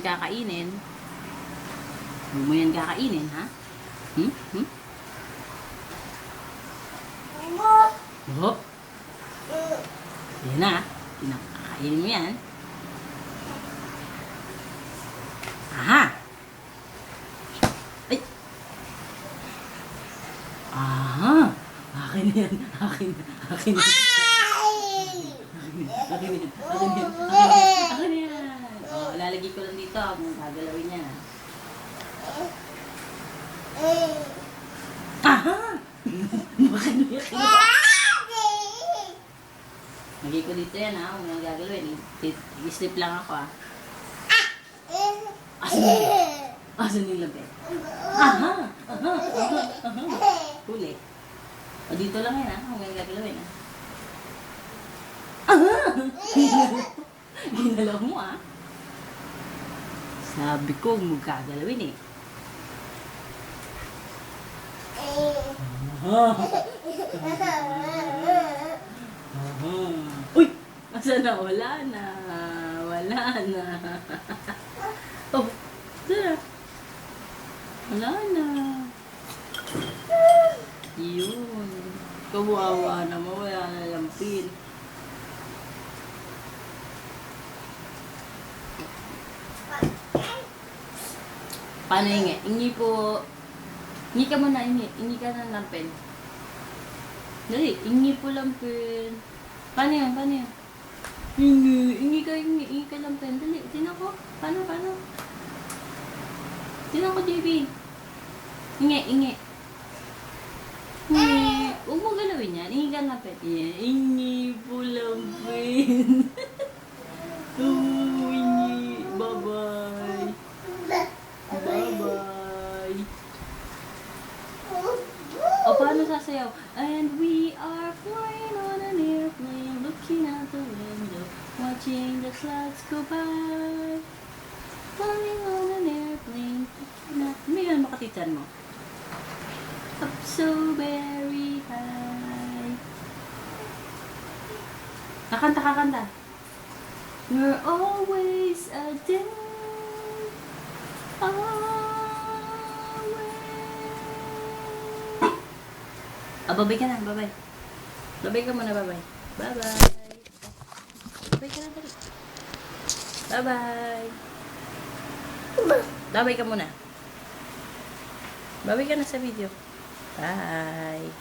kakainin? Huwag mo yan kakainin, ha? Hmm? Hmm? Oh. Yan na. Kinakainin mo yan. Aha! Ay! Aha! Akin yan. Akin. Akin yan. Akin yan. Akin yan. Akin yan. Oh, lalagay ko lang dito. Kung gagalawin niya. Aha! Bakit mo yan? Lagay ko dito yan, ha? Kung yung gagalawin. I-slip lang ako, ha? Asan yung labi? Aha! Aha! Aha! Aha! Huli. O dito lang yan, ha? Kung yung gagalawin, ha? Aha! Ginalaw mo, ha? Sabi ko, huwag mo gagalawin, eh. Aha! Uy! Asa na? Wala na. Wala na. Oh! Tara. Wala na. Yun. Kawawa naman. Wala na lampin. Paano hingi? Hingi po. Hingi ka muna. Hingi ka ng lampin. Dali. Hingi po lampin. Paano yan? Paano yan? Hingi ka lampin. Dali. Tinan ko. Paano? Tinan ko, JB. Hingi. Huwag mo galawin yan. Hingi ka lampin. Hingi po lampin. Hingi. Bye-bye. Bye-bye. O, paano sasayaw? And we are flying on an airplane, looking out the window, watching the clouds go by. Flying on an airplane, looking out... May ganun makatitan mo? Up so very high. Kakanta. We're always a day away. Babay ka na, babay. Babay ka muna, babay. Bye-bye. Babay ka na, dali. Bye-bye. Babay ka muna. Babay ka na sa video. Bye.